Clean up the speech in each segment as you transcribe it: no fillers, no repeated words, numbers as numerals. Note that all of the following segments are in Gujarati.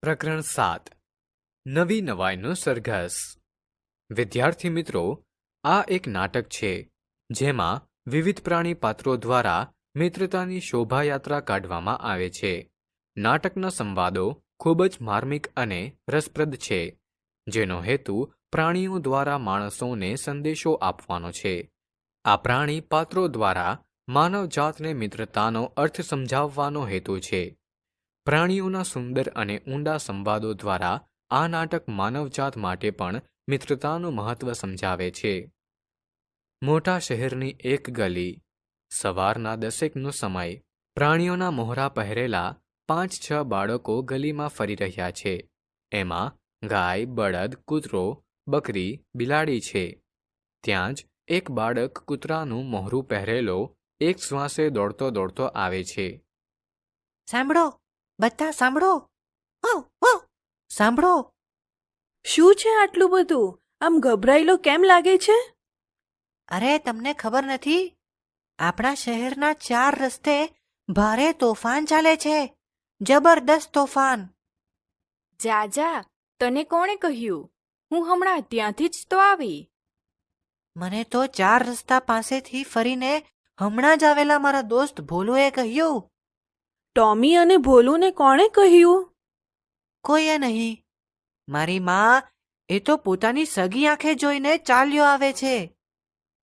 પ્રકરણ 7 નવી નવાઈનો સરઘસ. વિદ્યાર્થી મિત્રો, આ એક નાટક છે જેમાં વિવિધ પ્રાણી પાત્રો દ્વારા મિત્રતાની શોભાયાત્રા કાઢવામાં આવે છે. નાટકના સંવાદો ખૂબ જ માર્મિક અને રસપ્રદ છે, જેનો હેતુ પ્રાણીઓ દ્વારા માણસોને સંદેશો આપવાનો છે. આ પ્રાણી પાત્રો દ્વારા માનવજાતને મિત્રતાનો અર્થ સમજાવવાનો હેતુ છે. પ્રાણીઓના સુંદર અને ઊંડા સંવાદો દ્વારા આ નાટક માનવજાત માટે પણ મિત્રતાનું મહત્વ સમજાવે છે. મોટા શહેરની એક ગલી. સવારના 10નો સમય. પ્રાણીઓના મોહરા પહેરેલા 5-6 બાળકો ગલીમાં ફરી રહ્યા છે. એમાં ગાય, બળદ, કૂતરો, બકરી, બિલાડી છે. ત્યાં જ એક બાળક કૂતરાનું મોહરું પહેરેલો એક શ્વાસે દોડતો દોડતો આવે છે. સાંભળો, બધા સાંભળો. વાવ વાવ, સાંભળો. શું છે આટલું બધું? આમ ગભરાયેલો કેમ લાગે છે? અરે, તમને ખબર નથી? આપણા શહેરના 4 રસ્તે ભારે તોફાન ચાલે છે. જબરદસ્ત તોફાન. જા જા, તને કોણે કહ્યું? હું હમણાં ત્યાંથી જ તો આવી. મને તો 4 રસ્તા પાસેથી ફરીને હમણાં જ આવેલા મારા દોસ્ત ભોલુએ કહ્યું. ટોમી અને ભોલુને કોણે કહ્યું? કોઈએ નહીં. મારી માં એ તો પોતાની સગી આંખે જોઈને ચાલ્યો આવે છે.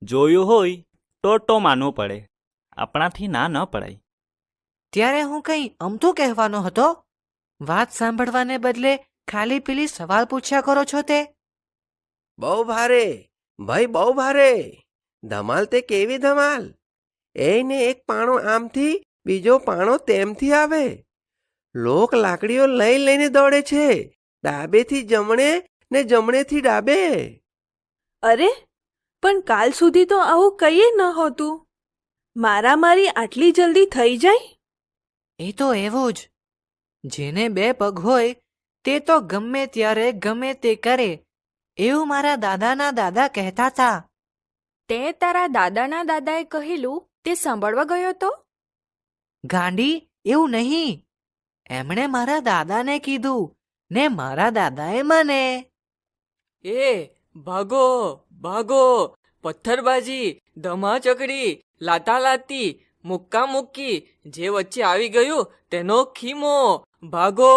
જોયું હોય તો માનવું પડે, આપણાથી ના ન પડાય. ત્યારે હું કંઈ અમથું કહેવાનો હતો? વાત સાંભળવાને બદલે ખાલી પેલી સવાલ પૂછ્યા કરો છો તે. બહુ ભારે ભાઈ, બહુ ભારે. ધમાલ તે કેવી ધમાલ! એને એક પાણો આમથી બીજો પાણો તેમથી આવે. લોક લાકડીઓ લઈને દોડે છે, ડાબેથી જમણે ને જમણેથી ડાબે. અરે, પણ કાલ સુધી તો આવું કંઈ નહોતું. મારામારી આટલી જલ્દી થઈ જાય? એ તો એવું જ. જેને 2 પગ હોય તે તો ગમે ત્યારે ગમે તે કરે, એવું મારા દાદાના દાદા કહેતા હતા. તે તારા દાદાના દાદાએ કહેલું તે સાંભળવા ગયો તો? ગાંડી, એવું નહીં. એમણે મારા દાદાને કીધું ને મારા દાદાએ મને. એ ભાગો ભાગો, પથ્થરબાજી, ધમાચકડી, લાતાલાતી, મુક્કા મુક્કી, જે વચ્ચે આવી ગયું તેનો ખીમો. ભાગો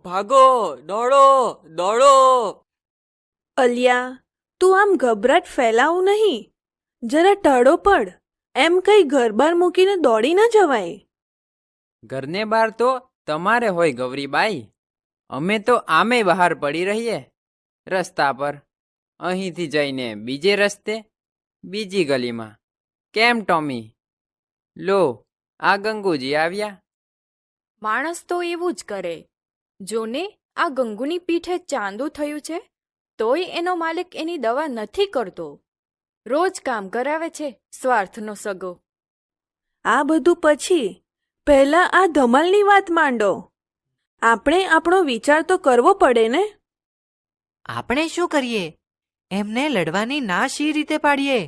ભાગો, દોડો દોડો. અલિયા, તું આમ ગભરાટ ફેલાવું નહીં. જરા ટળો પડ. એમ કઈ ઘર બહાર મૂકીને દોડી ન જવાય. ઘરને બહાર તો તમારે હોય ગૌરીબાઈ. અમે તો આમે બહાર પડી રહીએ રસ્તા પર. અહીંથી જઈને બીજે રસ્તે, બીજી ગલીમાં. કેમ ટોમી? લો, આ ગંગુજી આવ્યા. માણસ તો એવું જ કરે. જોને, આ ગંગુની પીઠે ચાંદુ થયું છે, તોય એનો માલિક એની દવા નથી કરતો. રોજ કામ કરાવે છે, સ્વાર્થનો સગો. આ બધું પછી પહેલા આ ધમાલની વાત માંડો. આપણે આપણો વિચાર તો કરવો પડે ને. આપણે શું કરીએ? એમને લડવાની ના શી રીતે પાડીએ?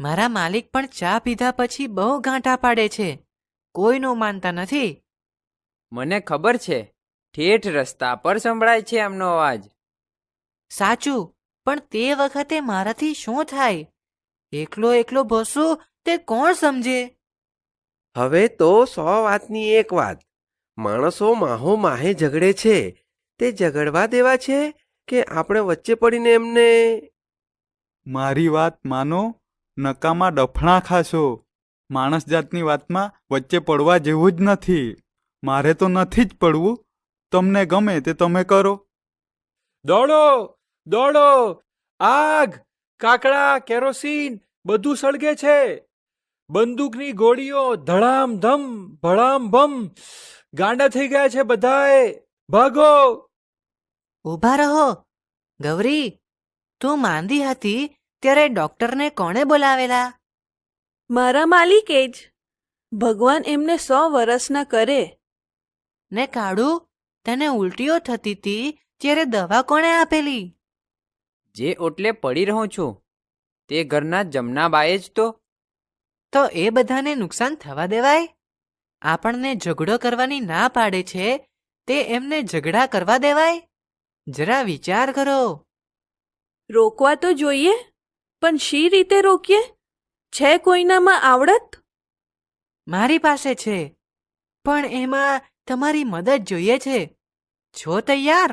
મારા માલિક પણ ચા પીધા પછી બહુ ગાંઠા પાડે છે. કોઈનું માનતા નથી. મને ખબર છે, ઠેઠ રસ્તા પર સંભળાય છે એમનો અવાજ. સાચું, પણ તે વખતે મારાથી શું થાય? એકલો એકલો ભસું તે કોણ સમજે? હવે તો 100 વાતની એક વાત. માણસો માહો માહે ઝઘડે છે, તે ઝઘડવા દેવા છે કે આપણે વચ્ચે પડીને એમને? મારી વાત માનો, નકામા ડફણા ખાશો. માણસ જાતની વાતમાં વચ્ચે પડવા જેવું જ નથી. મારે તો નથી જ પડવું. તમને ગમે તે તમે કરો. દોડો દોડો, આગ, કાકડા, કેરોસીન બધું સળગે છે. બંદૂકની ગોળીઓ ધડામ ધમ ભડામ ભમ. ગાંડા થઈ ગયા છે બધાએ. ભાગો. ઊભા રહો. ગૌરી, તું માંદી હતી ત્યારે ડોક્ટરને કોણે બોલાવેલા? મારા માલિકે જ. ભગવાન એમને 100 વર્ષના કરે. ને કાળું, તને ઉલટીઓ થતી હતી ત્યારે દવા કોણે આપેલી? જે ઓટલે પડી રહું છું તે ઘરના જમનાબાએ જ તો. તો એ બધાને નુકસાન થવા દેવાય? આપણને ઝઘડો કરવાની ના પાડે છે તે એમને ઝઘડા કરવા દેવાય? જરા વિચાર કરો. રોકવા તો જોઈએ, પણ શી રીતે રોકીએ? છે કોઈનામાં આવડત? મારી પાસે છે, પણ એમાં તમારી મદદ જોઈએ છે. છો તૈયાર?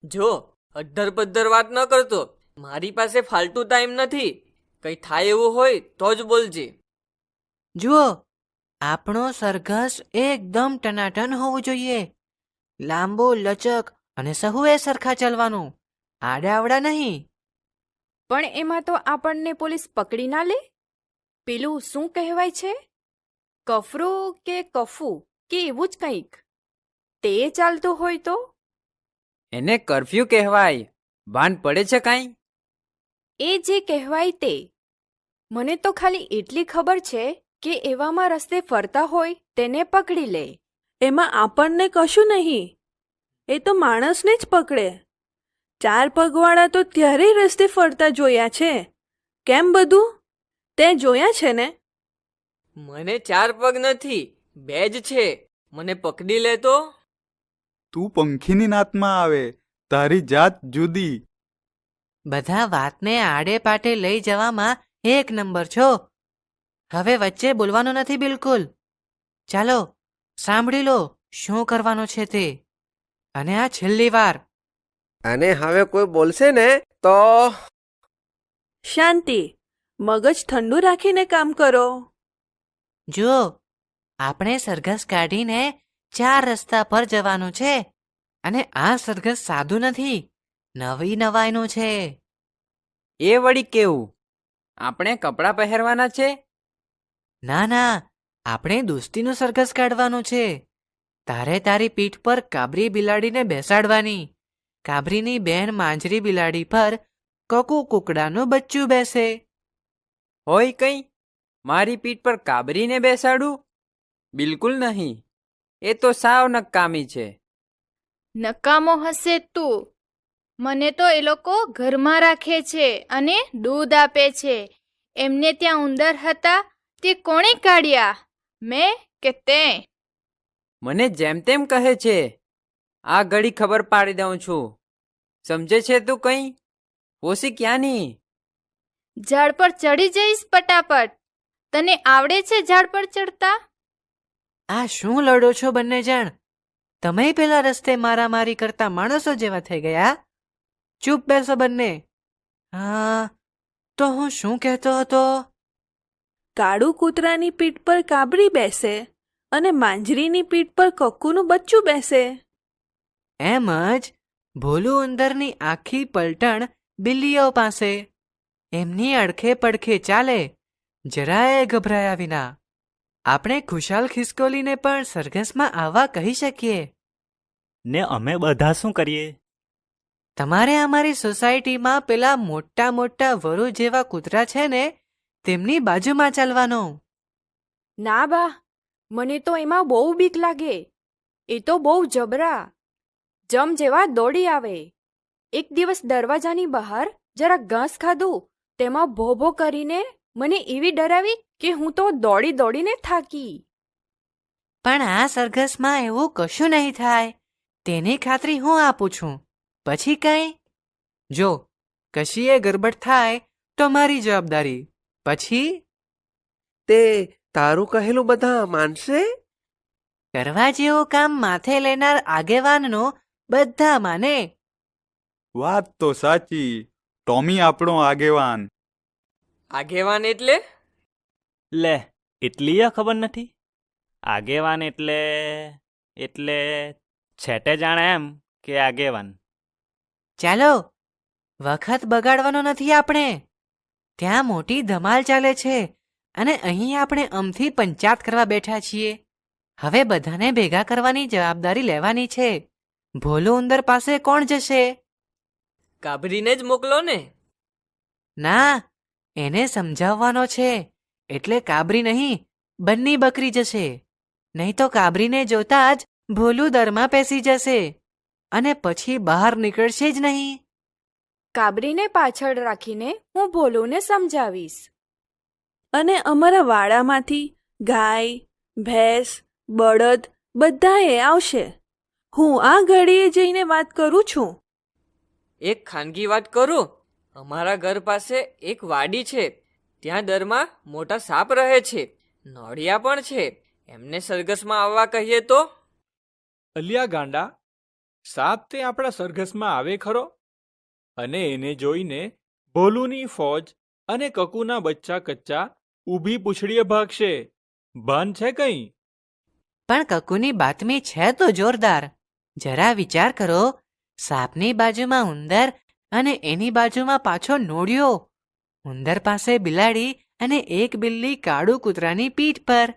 જો અડ્ધર પદ્ધર વાત ન કરતો. મારી પાસે ફાલતુ ટાઈમ નથી. કઈ થાય એવું હોય તો જ બોલજે. જુઓ, આપણો સરઘસ એકદમ ટનાટન હોવું જોઈએ. લાંબો, લચક અને સહુએ સરખા ચાલવાનું, આડાવડા નહીં. પણ એમાં તો આપણને પોલીસ પકડી ના લે. પેલું શું કહેવાય છે, કફરું કે કફુ કે એવું જ કંઈક. તે ચાલતું હોય તો? એને કરફ્યુ કહેવાય. ભાન પડે છે કાંઈ? એ જે કહેવાય તે. મને તો ખાલી એટલી ખબર છે કે એવામાં રસ્તે ફરતા હોય તેને પકડી લે. એમાં આપણને કશું નહીં. એ તો માણસને જ પકડે. 4 પગવાળા તો ત્યારે રસ્તે ફરતા જોયા છે. કેમ બધું? તે જોયા છે ને? મને 4 પગ નથી, 2 જ છે. મને પકડી લે તો? તું પંખીની નાતમાં આવે, તારી જાત જુદી. બધા વાતને આડે પાટે લઈ જવામાં એક નંબર છો. હવે વચ્ચે બોલવાનું નથી બિલકુલ. ચાલો, સાંભળી લો શું કરવાનું છે તે. અને આ છેલ્લી વાર. અને હવે કોઈ બોલશે ને તો શાંતિ. મગજ ઠંડુ રાખીને કામ કરો. જુઓ, આપણે સરઘસ કાઢીને 4 રસ્તા પર જવાનું છે. અને આ સરઘસ સાદું નથી, નવી નવાઈનું છે. એ વળી કેવું? આપણે કપડાં પહેરવાના છે? ના ના, આપણે દોસ્તીનું સરઘસ કાઢવાનું છે. તારે તારી પીઠ પર કાબરી બિલાડીને બેસાડવાની. કાબરીની બેન માંજરી બિલાડી પર કકુ કુકડાનું બચ્ચું બેસે. હોય કંઈ? મારી પીઠ પર કાબરીને બેસાડું? બિલકુલ નહીં. એ તો સાવ નકામી છે. નકામો હશે તું. મને તો એ લોકો ઘરમાં રાખે છે અને દૂધ આપે છે. એમને ત્યાં ઉંદર હતા, તે કોણે કાઢ્યા? મેં કે તે? મને જેમ તેમ કહે છે. આ ઘડી ખબર પાડી દઉં છું. સમજે છે તું કંઈ? પોસી ક્યાંની? ઝાડ પર ચડી જઈશ પટાપટ. તને આવડે છે ઝાડ પર ચડતા? આ શું લડો છો બંને જણ? તમે પેલા રસ્તે મારામારી કરતા માણસો જેવા થઈ ગયા. ચૂપ બેસો બંને. હા, તો હું શું કહેતો હતો? કાળુ કૂતરાની પીઠ પર કાબરી બેસે અને માંજરીની પીઠ પર કક્કુનું બચ્ચું બેસે. એમ જ ભોલું ઉંદરની આખી પલટણ બિલ્લીઓ પાસે. એમની અડખે પડખે ચાલે, જરાય ગભરાયા વિના. આપણે ખુશાલ ખિસકોલીને પણ સરઘસમાં આવવા કહી શકીએ. ને અમે બધા શું કરીએ? તમારે અમારી સોસાયટીમાં પેલા મોટા મોટા વરુ જેવા કૂતરા છે ને, તેમની બાજુમાં ચાલવાનો. ના બા, મને તો એમાં બહુ બીક લાગે. એ તો બહુ જબરા, જમ જેવા દોડી આવે. એક દિવસ દરવાજાની બહાર જરા ઘાસ ખાધું, તેમાં ભો ભો કરીને મને એવી ડરાવી કે હું તો દોડી દોડીને થાકી. પણ આ સરઘસમાં એવું કશું નહીં થાય, તેની ખાતરી હું આપું છું. પછી કંઈ? જો કશીએ ગરબડ થાય તો મારી જવાબદારી. પછી તે તારું કહેલું બધા માનશે? કરવા જેવું કામ માથે લેનાર આગેવાનનો બધા માને. વાત તો સાચી. ટોમી આપણો આગેવાન. આગેવાન એટલે? લે, એટલી ખબર નથી. આગેવાન એટલે છેટે જાણે એમ કે આગેવાન. ચાલો, વખત બગાડવાનો નથી આપણે. ત્યાં મોટી ધમાલ ચાલે છે અને અહીં આપણે અમથી પંચાત કરવા બેઠા છીએ. હવે બધાને ભેગા કરવાની જવાબદારી લેવાની છે. ભોલું ઉંદર પાસે કોણ જશે? કાબરીને જ મોકલો ને. ના, એને સમજાવવાનો છે. એટલે કાબરી નહીં, બંની બકરી જશે. નહીં તો કાબરીને જોતા જ ભોલું દરમાં પેસી જશે અને પછી બહાર નીકળશે જ નહીં. કાબરીને પાછળ રાખીને હું ભોલુને સમજાવીશ. અને અમારા વાડામાંથી ગાય, ભેંસ, બળદ બધાએ આવશે. હું આ ઘડીએ જઈને વાત કરું છું. એક ખાનગી વાત કરું. અમારા ઘર પાસે એક વાડી છે. ત્યાં દરમાં મોટા સાપ રહે છે, નોળિયા પણ છે. એમને સરઘસમાં આવવા કહીએ તો? અલિયા ગાંડા, સાપ તે આપણા સરઘસમાં આવે ખરો? અને એને જોઈને ભોલુની ફોજ અને કકુના બચ્ચા કચ્ચા ઊભી પૂંછડીએ ભાગશે. ભાન છે કંઈ? પણ કકુની બાતમી છે તો જોરદાર. જરા વિચાર કરો, સાપની બાજુમાં ઉંદર અને એની બાજુમાં પાછો નોળિયો. ઉંદર પાસે બિલાડી અને એક બિલ્લી કાળું કૂતરાની પીઠ પર.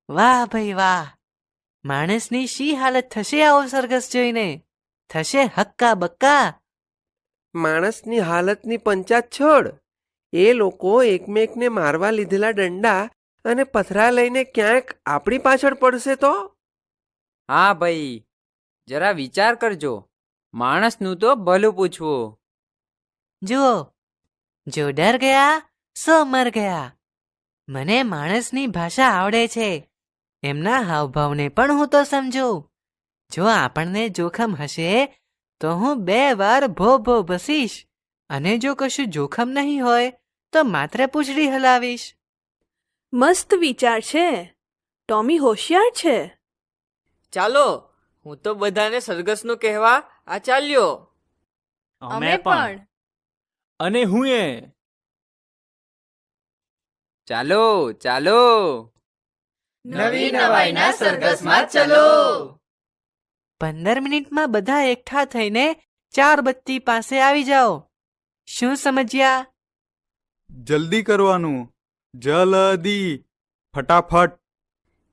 વાહ ભાઈ વાહ! માણસની શી હાલત થશે આવો સરઘસ જોઈને? થશે હક્કા બક્કા. માણસની હાલતની પંચાત છોડ. એ લોકો એકમેકને મારવા લીધેલા દંડા અને પથરા લઈને ક્યાંક આપણી પાછળ પડશે તો? હા ભાઈ, જરા વિચાર કરજો. માણસનું તો ભલું પૂછવું. જુઓ, જો ડર ગયા સો મર ગયા. મને માણસની ભાષા આવડે છે. એમના હાવભાવને પણ હું તો સમજું. જો આપણને જોખમ હશે તો હું 2 વાર ભો ભો બસીશ, અને જો કશું જોખમ નહીં હોય તો માત્ર પૂંછડી હલાવીશ. મસ્ત વિચાર છે. ટોમી હોશિયાર છે. ચાલો, હું તો બધાને સરઘસનું કહેવા આ ચાલ્યો. અમે પણ. અને હું એ ચાલો ચાલો. નવી નવાઈના સરઘસમાં ચલો. 15 મિનિટમાં બધા એકઠા થઈને 4 બત્તી પાસે આવી જાઓ. શું સમજ્યા? જલ્દી કરવાનું. જલ્દી, ફટાફટ.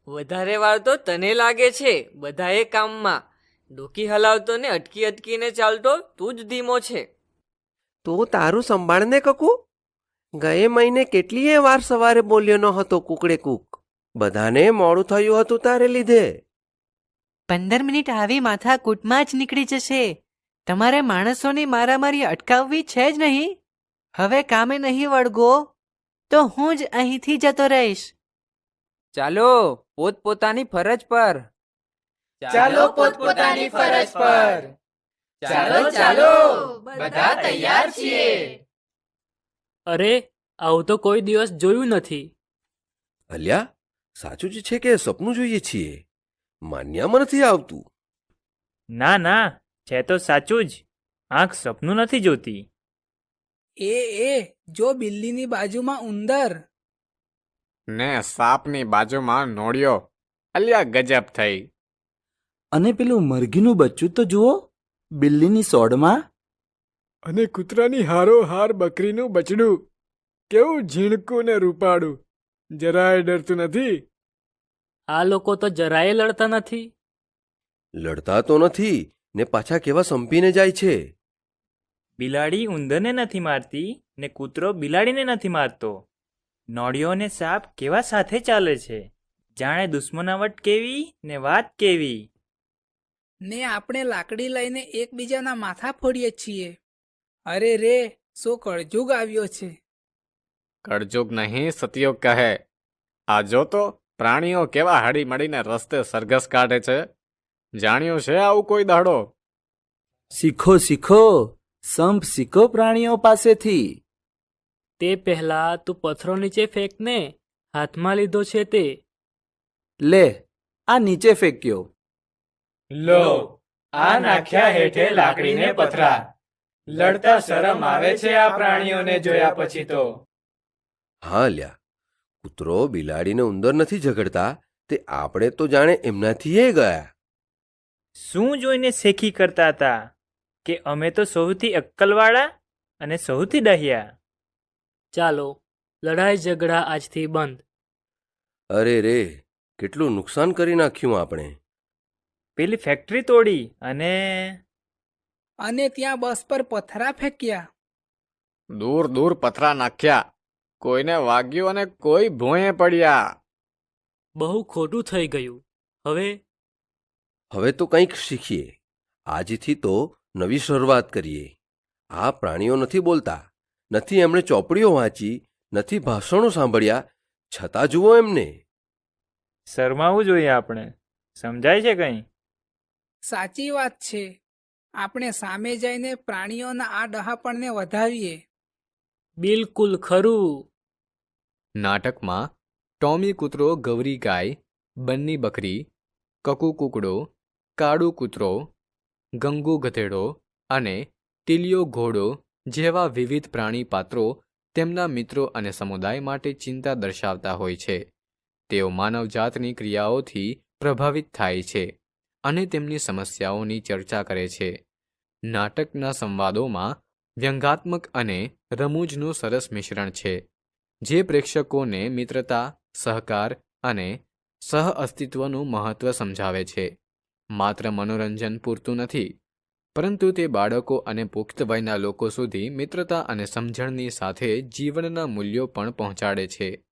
વધારે વાર તો તને લાગે છે બધાએ કામમાં. ડોકી હલાવતો ને અટકી અટકીને ચાલતો તું જ ધીમો છે. તો તારું સંભાળને કકુ. ગયે મહિને કેટલીય વાર સવારે બોલ્યો ન હતો કુકડે કૂક. બધાને મોડું થયું હતું તારે લીધે. 15 મિનિટ આવી માથાકૂટમાં જ નીકળી જશે. તમારે માણસોની મારામારી અટકાવવી છે જ નહીં. હવે કામે નહીં વળગો તો હું જ અહીંથી જતો રહીશ. ચાલો પોતપોતાની ફરજ પર. ચાલો પોતપોતાની ફરજ પર. ચાલો ચાલો, બધા તૈયાર છીએ. અરે, આવું તો કોઈ દિવસ જોયું નથી. અલ્યા, સાચું જ છે કે સપનું જોઈએ છીએ? માન્યામાં નથી આવતું. ના ના, છે તો સાચું જ. આંખ સપનું નથી જોતી. એ જો બિલ્લીની બાજુમાં ઉંદર. ને સાપની બાજુમાં નોળિયો. અલ્યા ગજબ થઈ. અને પેલું મરઘીનું બચ્ચું તો જુઓ, બિલ્લીની સોડમાં. અને કૂતરાની હારોહાર બકરીનું બચડું. કેવું ઝીણકું ને રૂપાળું. જરાય ડરતું નથી. આ લોકો તો જરાય લડતા નથી. લડતા તો નથી ને પાછા કેવા સંપીને જાય છે. બિલાડી ઉંદરને નથી મારતી ને કૂતરો બિલાડીને નથી મારતો. નોળિયો ને સાપ કેવા સાથે ચાલે છે. જાણે દુશ્મનાવટ કેવી ને વાત કેવી. ને આપણે લાકડી લઈને એકબીજાના માથા ફોડીએ છીએ. અરે રે, શું કળજુગ આવ્યો છે. કળજુગ નહીં, સતયુગ કહે. આ જો તો પ્રાણીઓ કેવા હળી મળીને રસ્તે સરઘસ કાઢે છે. જાણ્યું છે આવું કોઈ દાડો? શીખો શીખો, સંપ શીખો પ્રાણીઓ પાસેથી. તે પહેલા તું પથ્થરો નીચે ફેંકને. હાથમાં લીધો છે તે. લે, આ નીચે ફેંક્યો. લો, આ નાખ્યા હેઠે લાકડીને પથરા. લડતા શરમ આવે છે આ પ્રાણીઓને જોયા પછી તો. હા લ્યા, કૂતરો બિલાડીને ઉંદર નથી ઝઘડતા, તે આપણે તો જાણે એમનાથી એ ગયા. શું જોઈને શેખી કરતા હતા કે અમે તો સૌથી અક્કલવાળા અને સૌથી ડહ્યા. ચાલો, લડાઈ ઝઘડા આજથી બંધ. અરે રે, કેટલું નુકસાન કરી નાખ્યું આપણે. પેલી ફેક્ટરી તોડી અને ત્યાં બસ પર પથરા ફેંક્યા. દૂર દૂર પથરા નાખ્યા. કોઈને વાગ્યું અને કોઈ ભોંયે પડ્યા. બહુ ખોટું થઈ ગયું. હવે તો કંઈક શીખીએ. આજથી તો નવી શરૂઆત કરીએ. આ પ્રાણીઓ નથી બોલતા, નથી એમણે ચોપડીઓ વાંચી, નથી ભાષણો સાંભળ્યા, છતાં જુઓ એમને. શરમાવું જોઈએ આપણે. સમજાય છે કંઈ? સાચી વાત છે. આપણે સામે જઈને પ્રાણીઓના આ ડહાપણને વધાવીએ. બિલકુલ ખરું. નાટકમાં ટોમી કૂતરો, ગૌરી ગાય, બન્ની બકરી, કકુ કૂકડો, કાળુ કૂતરો, ગંગુ ગધેડો અને ટીલિયો ઘોડો જેવા વિવિધ પ્રાણી પાત્રો તેમના મિત્રો અને સમુદાય માટે ચિંતા દર્શાવતા હોય છે. તેઓ માનવજાતની ક્રિયાઓથી પ્રભાવિત થાય છે અને તેમની સમસ્યાઓની ચર્ચા કરે છે. નાટકના સંવાદોમાં વ્યંગાત્મક અને રમૂજનું સરસ મિશ્રણ છે, જે પ્રેક્ષકોને મિત્રતા, સહકાર અને સહઅસ્તિત્વનું મહત્ત્વ સમજાવે છે. માત્ર મનોરંજન પૂરતું નથી, પરંતુ તે બાળકો અને પુખ્ત વયના લોકો સુધી મિત્રતા અને સમજણની સાથે જીવનના મૂલ્યો પણ પહોંચાડે છે.